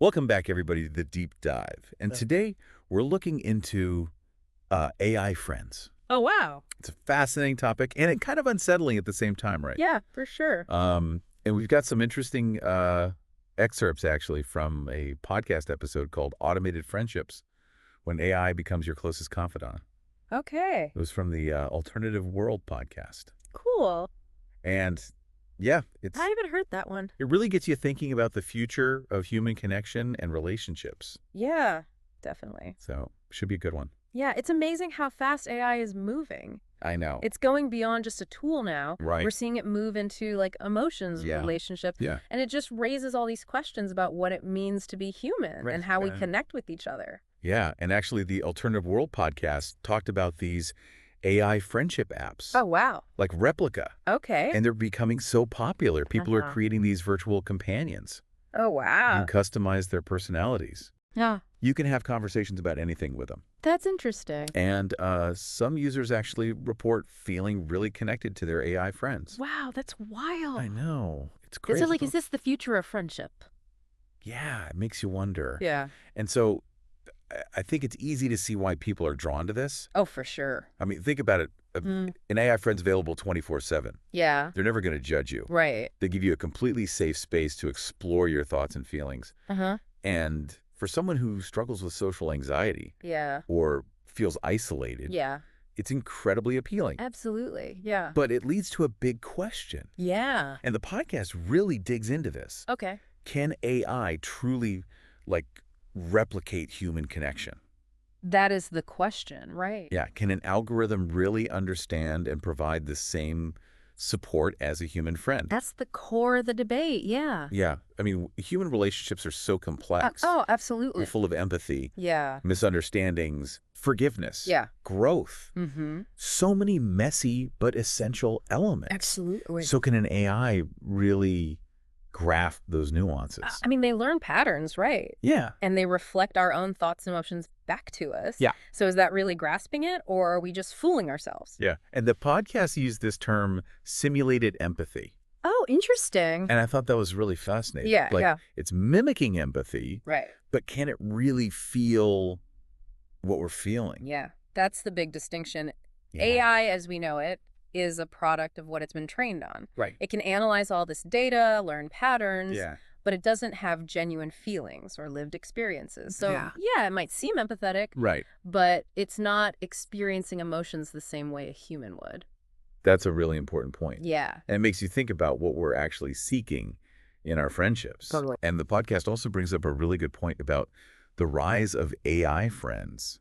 Welcome back, everybody, to The Deep Dive. And today, we're looking into AI friends. Oh, wow. It's a fascinating topic, and it kind of unsettling at the same time, right? Yeah, for sure. And we've got some interesting excerpts, actually, from a podcast episode called Automated Friendships, When AI Becomes Your Closest Confidant. Okay. It was from the Alternative World podcast. Cool. And yeah, I haven't heard that one. it really gets you thinking about the future of human connection and relationships. Yeah, definitely. So, should be a good one. Yeah, it's amazing how fast AI is moving. I know. It's going beyond just a tool now. Right. We're seeing it move into like emotions, Yeah. relationships. Yeah. And it just raises all these questions about what it means to be human Right. and how we connect with each other. Yeah, and actually the Alternative World podcast talked about these AI friendship apps, Oh, wow. like Replica, Okay. and they're becoming so popular. People are Uh-huh. creating these virtual companions. Oh, wow. You customize their personalities. Yeah, You can have conversations about anything with them. that's interesting. And some users actually report feeling really connected to their AI friends. Wow, that's wild. I know. It's crazy. Is this the future of friendship? Yeah, it makes you wonder. Yeah. And so I think it's easy to see why people are drawn to this. Oh, for sure. I mean, think about it. An AI friend's available 24/7. Yeah. They're never going to judge you. Right. They give you a completely safe space to explore your thoughts and feelings. Uh-huh. And for someone who struggles with social anxiety Yeah. or feels isolated, Yeah. it's incredibly appealing. Absolutely. Yeah. But it leads to a big question. Yeah. And the podcast really digs into this. Okay. Can AI truly, replicate human connection? That is the question, right? Yeah. Can an algorithm really understand and provide the same support as a human friend? That's the core of the debate. Yeah. Yeah. I mean, human relationships are so complex. Oh, We're absolutely. full of empathy, Yeah. misunderstandings, forgiveness, Yeah. growth. Mm-hmm. So many messy but essential elements. Absolutely. So can an AI really grasp those nuances? I mean, they learn patterns, right? Yeah. And they reflect our own thoughts and emotions back to us. Yeah. So is that really grasping it, or are we just fooling ourselves? Yeah. And the podcast used this term simulated empathy. Oh, interesting. And I thought that was really fascinating. Yeah, yeah. It's mimicking empathy, Right. but can it really feel what we're feeling? Yeah. That's the big distinction. Yeah. AI, as we know it, is a product of what it's been trained on. Right. It can analyze all this data, learn patterns, Yeah. but it doesn't have genuine feelings or lived experiences. So, Yeah. yeah, it might seem empathetic, Right. but it's not experiencing emotions the same way a human would. That's a really important point. Yeah. And it makes you think about what we're actually seeking in our friendships. Totally. And the podcast also brings up a really good point about the rise of AI friends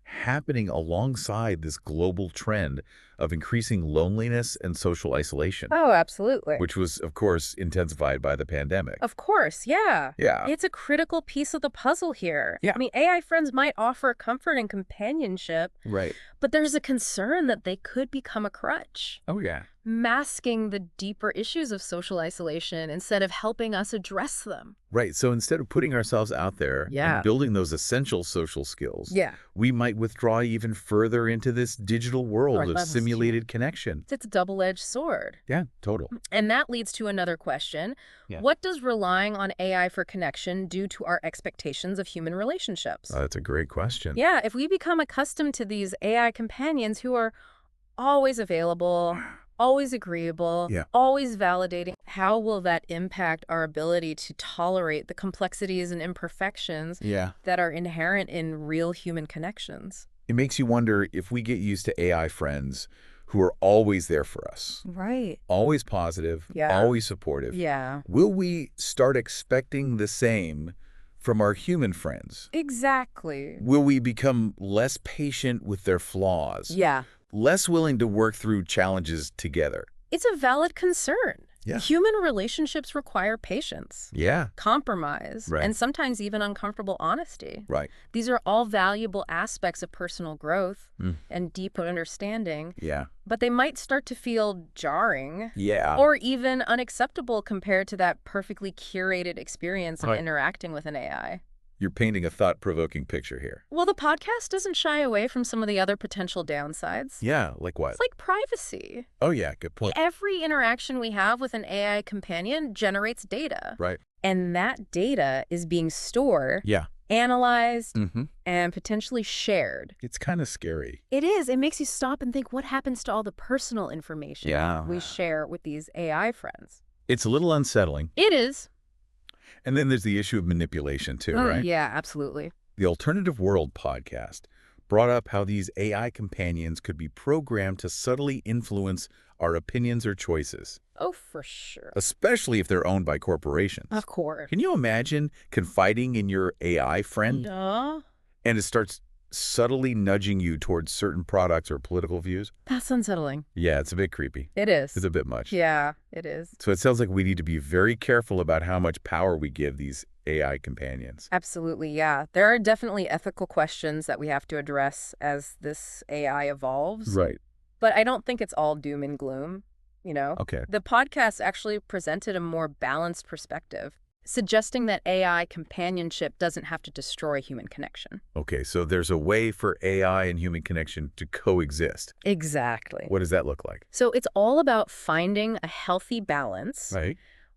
happening alongside this global trend of increasing loneliness and social isolation, Oh, absolutely. which was, of course, intensified by the pandemic. Of course, yeah. Yeah. It's a critical piece of the puzzle here. Yeah. I mean, AI friends might offer comfort and companionship, Right. but there's a concern that they could become a crutch, Oh, yeah. masking the deeper issues of social isolation instead of helping us address them. Right. So instead of putting ourselves out there Yeah. and building those essential social skills, Yeah. we might withdraw even further into this digital world Right, of that's simulated connection. It's a double-edged sword. Yeah, total. And that leads to another question. Yeah. What does relying on AI for connection do to our expectations of human relationships? That's a great question. Yeah, if we become accustomed to these AI companions who are always available, always agreeable, Yeah. always validating, how will that impact our ability to tolerate the complexities and imperfections Yeah. that are inherent in real human connections? It makes you wonder if we get used to AI friends who are always there for us, Right. always positive, Yeah. always supportive. Yeah. Will we start expecting the same from our human friends? Exactly. Will we become less patient with their flaws? Yeah. Less willing to work through challenges together? It's a valid concern. Yeah. Human relationships require patience, Yeah. compromise, Right. and sometimes even uncomfortable honesty. Right. These are all valuable aspects of personal growth Mm. and deep understanding, Yeah. but they might start to feel jarring Yeah. or even unacceptable compared to that perfectly curated experience of Right. interacting with an AI. You're painting a thought-provoking picture here. Well, the podcast doesn't shy away from some of the other potential downsides. Yeah, like what? It's like privacy. Oh, yeah, good point. Every interaction we have with an AI companion generates data. Right. And that data is being stored, Yeah. analyzed, Mm-hmm. and potentially shared. It's kind of scary. It is. It makes you stop and think, what happens to all the personal information Yeah. we share with these AI friends? It's a little unsettling. It is. And then there's the issue of manipulation too, Oh, right? yeah, absolutely. The Alternative World podcast brought up how these AI companions could be programmed to subtly influence our opinions or choices, Oh, for sure. especially if they're owned by corporations. Of course. Can you imagine confiding in your AI friend Duh. and it starts subtly nudging you towards certain products or political views? That's unsettling. Yeah, it's a bit creepy. It is. It's a bit much. Yeah, it is. So it sounds like we need to be very careful about how much power we give these AI companions. Absolutely, yeah. There are definitely ethical questions that we have to address as this AI evolves. Right. But I don't think it's all doom and gloom, Okay. The podcast actually presented a more balanced perspective, suggesting that AI companionship doesn't have to destroy human connection. Okay, so there's a way for AI and human connection to coexist. Exactly. What does that look like? So it's all about finding a healthy balance Right.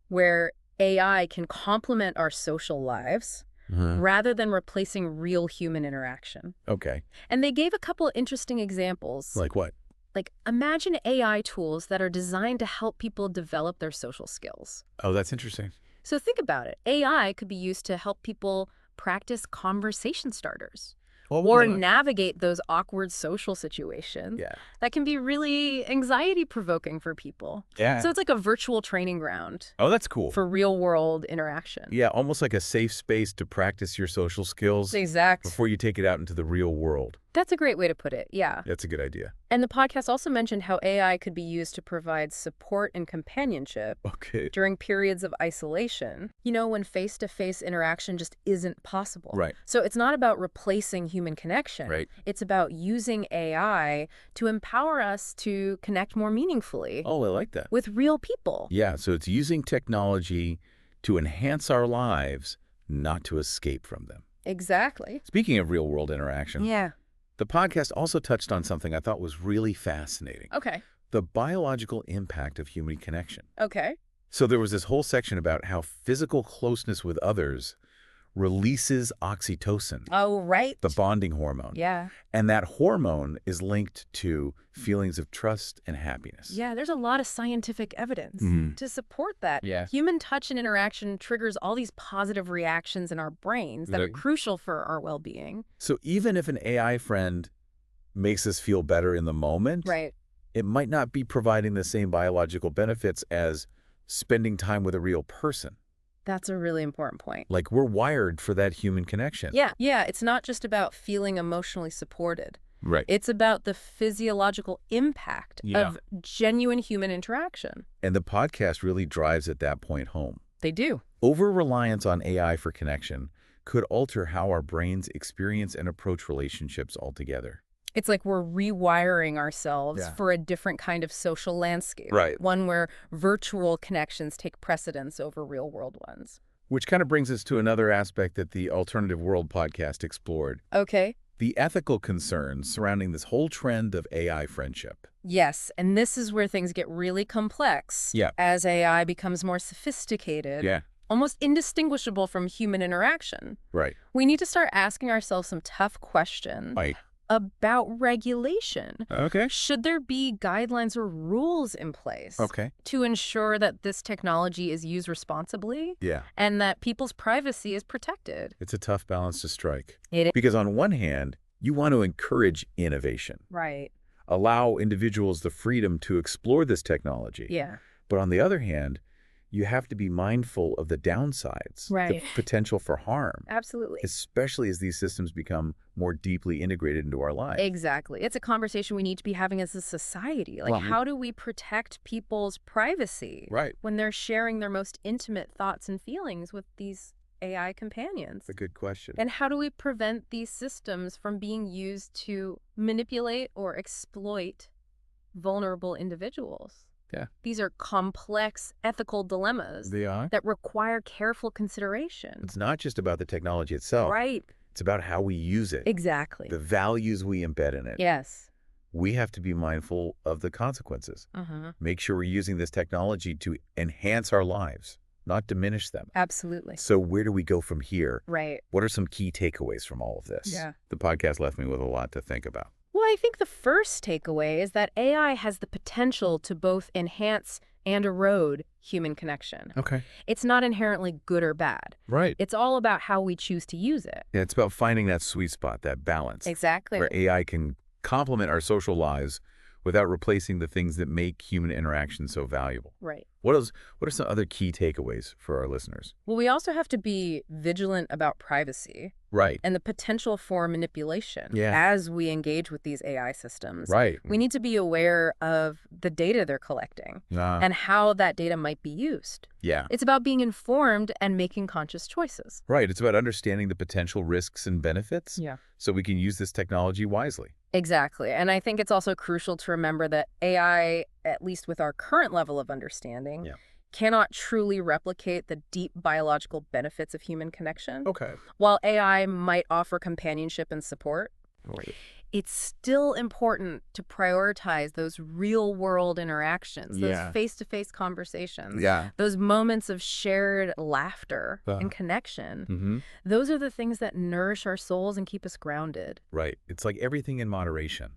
where AI can complement our social lives rather than replacing real human interaction. Okay. And they gave a couple interesting examples. Like what? Like, imagine AI tools that are designed to help people develop their social skills. Oh, that's interesting. So think about it. AI could be used to help people practice conversation starters or navigate those awkward social situations. Yeah. That can be really anxiety-provoking for people. Yeah. So it's like a virtual training ground Oh, that's cool. for real-world interaction. Yeah, almost like a safe space to practice your social skills Exact. before you take it out into the real world. That's a great way to put it, yeah. That's a good idea. And the podcast also mentioned how AI could be used to provide support and companionship Okay. during periods of isolation, when face-to-face interaction just isn't possible. Right. So it's not about replacing human connection. Right. It's about using AI to empower us to connect more meaningfully Oh, I like that. with real people. Yeah, so it's using technology to enhance our lives, not to escape from them. Exactly. Speaking of real-world interaction, Yeah. the podcast also touched on something I thought was really fascinating. Okay. The biological impact of human connection. Okay. So there was this whole section about how physical closeness with others releases oxytocin, Oh, right. the bonding hormone. Yeah. And that hormone is linked to feelings of trust and happiness. Yeah, there's a lot of scientific evidence Mhm. to support that. Yeah. Human touch and interaction triggers all these positive reactions in our brains that are Right. crucial for our well-being. So even if an AI friend makes us feel better in the moment, Right. it might not be providing the same biological benefits as spending time with a real person. That's a really important point. Like, we're wired for that human connection. Yeah. Yeah, it's not just about feeling emotionally supported. Right. It's about the physiological impact Yeah. of genuine human interaction. And the podcast really drives at that point home. They do. Over-reliance on AI for connection could alter how our brains experience and approach relationships altogether. It's like we're rewiring ourselves Yeah. for a different kind of social landscape. Right. One where virtual connections take precedence over real-world ones. Which kind of brings us to another aspect that the Alternative World podcast explored. Okay. The ethical concerns surrounding this whole trend of AI friendship. Yes, and this is where things get really complex. Yeah. As AI becomes more sophisticated. Yeah. Almost indistinguishable from human interaction. Right. We need to start asking ourselves some tough questions Right. about regulation. Okay. Should there be guidelines or rules in place Okay. to ensure that this technology is used responsibly Yeah. and that people's privacy is protected? It's a tough balance to strike. It is. Because on one hand, you want to encourage innovation, Right. allow individuals the freedom to explore this technology. Yeah. But on the other hand, you have to be mindful of the downsides, Right. the potential for harm, Absolutely. especially as these systems become more deeply integrated into our lives. Exactly. It's a conversation we need to be having as a society. Like, Well, how do we protect people's privacy Right. when they're sharing their most intimate thoughts and feelings with these AI companions? That's a good question. And how do we prevent these systems from being used to manipulate or exploit vulnerable individuals? Yeah. These are complex ethical dilemmas They are. that require careful consideration. It's not just about the technology itself. Right. It's about how we use it, Exactly. the values we embed in it. Yes. We have to be mindful of the consequences. Uh-huh. Make sure we're using this technology to enhance our lives, not diminish them. Absolutely. So where do we go from here? Right. What are some key takeaways from all of this? Yeah. The podcast left me with a lot to think about. Well, I think the first takeaway is that AI has the potential to both enhance and erode human connection. Okay. It's not inherently good or bad. Right. It's all about how we choose to use it. Yeah, it's about finding that sweet spot, that balance, Exactly. where AI can complement our social lives without replacing the things that make human interaction so valuable. Right. What else? What are some other key takeaways for our listeners? Well, we also have to be vigilant about privacy Right. and the potential for manipulation Yeah. as we engage with these AI systems. Right. We need to be aware of the data they're collecting and how that data might be used. Yeah. It's about being informed and making conscious choices. Right. It's about understanding the potential risks and benefits Yeah. so we can use this technology wisely. Exactly. And I think it's also crucial to remember that AI, at least with our current level of understanding, Yeah. cannot truly replicate the deep biological benefits of human connection. Okay. While AI might offer companionship and support, it's still important to prioritize those real-world interactions, those Yeah. face-to-face conversations, Yeah. those moments of shared laughter and connection. Mm-hmm. Those are the things that nourish our souls and keep us grounded. Right. It's like everything in moderation.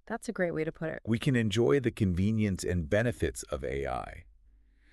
That's a great way to put it. We can enjoy the convenience and benefits of AI,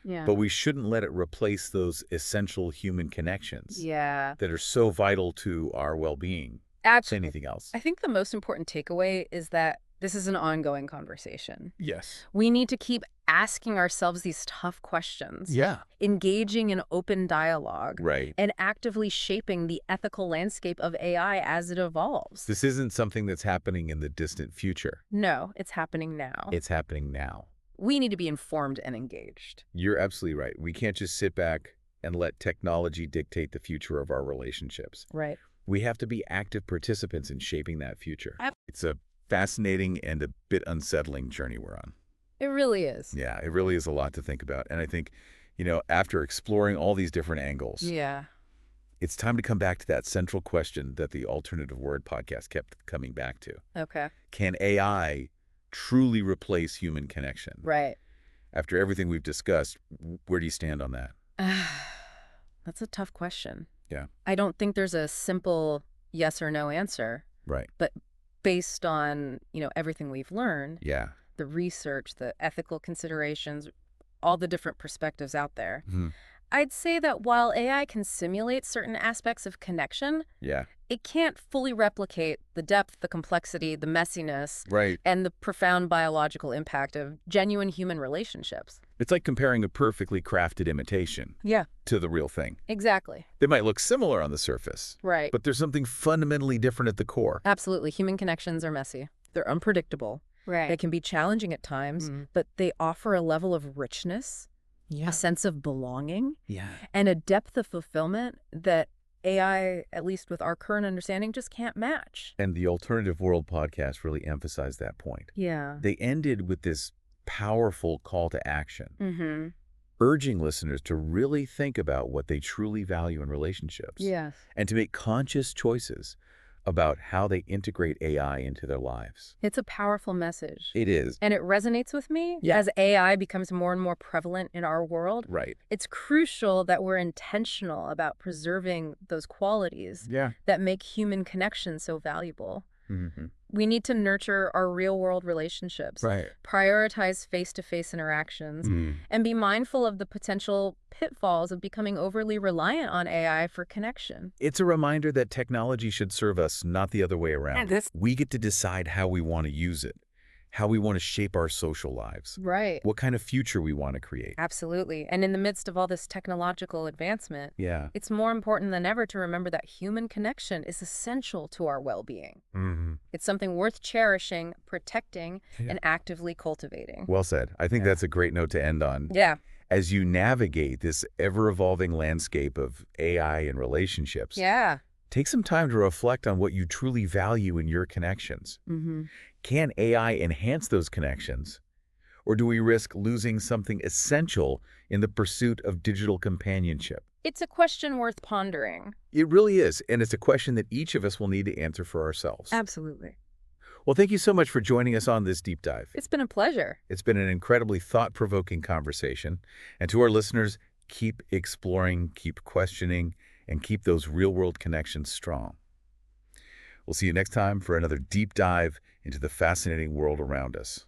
Yeah. but we shouldn't let it replace those essential human connections Yeah. that are so vital to our well-being. Say Absolutely. anything else. I think the most important takeaway is that this is an ongoing conversation. Yes. We need to keep asking ourselves these tough questions, Yeah. engaging in open dialogue, Right. and actively shaping the ethical landscape of AI as it evolves. This isn't something that's happening in the distant future. No, it's happening now. It's happening now. We need to be informed and engaged. You're absolutely right. We can't just sit back and let technology dictate the future of our relationships. Right. We have to be active participants in shaping that future. Ab- It's a fascinating and a bit unsettling journey we're on. It really is. Yeah, it really is a lot to think about. And I think, after exploring all these different angles, Yeah. it's time to come back to that central question that the Alternative Word podcast kept coming back to. Okay. Can AI truly replace human connection? Right. After everything we've discussed, where do you stand on that? That's a tough question. Yeah. I don't think there's a simple yes or no answer, Right. but based on, everything we've learned, Yeah. the research, the ethical considerations, all the different perspectives out there, Mhm. I'd say that while AI can simulate certain aspects of connection, Yeah. it can't fully replicate the depth, the complexity, the messiness, Right. and the profound biological impact of genuine human relationships. It's like comparing a perfectly crafted imitation Yeah, to the real thing. exactly. They might look similar on the surface, Right. but there's something fundamentally different at the core. Absolutely. Human connections are messy. They're unpredictable. Right. They can be challenging at times, but they offer a level of richness, a sense of belonging, Yeah. and a depth of fulfillment that AI, at least with our current understanding, just can't match. And the Alternative World podcast really emphasized that point. Yeah. They ended with this powerful call to action, Mm-hmm. urging listeners to really think about what they truly value in relationships Yes. and to make conscious choices about how they integrate AI into their lives. It's a powerful message. It is. And it resonates with me Yeah. as AI becomes more and more prevalent in our world. Right. It's crucial that we're intentional about preserving those qualities Yeah. that make human connection so valuable. Mm-hmm. We need to nurture our real-world relationships, Right. prioritize face-to-face interactions, and be mindful of the potential pitfalls of becoming overly reliant on AI for connection. It's a reminder that technology should serve us, not the other way around. We get to decide how we want to use it, how we want to shape our social lives, Right. what kind of future we want to create. Absolutely. And in the midst of all this technological advancement, Yeah. it's more important than ever to remember that human connection is essential to our well-being. Mm-hmm. It's something worth cherishing, protecting, Yeah. and actively cultivating. Well said. I think that's a great note to end on. Yeah. As you navigate this ever-evolving landscape of AI and relationships, Yeah. take some time to reflect on what you truly value in your connections. Mm-hmm. Can AI enhance those connections? Or do we risk losing something essential in the pursuit of digital companionship? It's a question worth pondering. It really is, and it's a question that each of us will need to answer for ourselves. Absolutely. Well, thank you so much for joining us on this deep dive. It's been a pleasure. It's been an incredibly thought-provoking conversation. And to our listeners, Keep exploring, keep questioning, and keep those real-world connections strong. We'll see you next time for another deep dive into the fascinating world around us.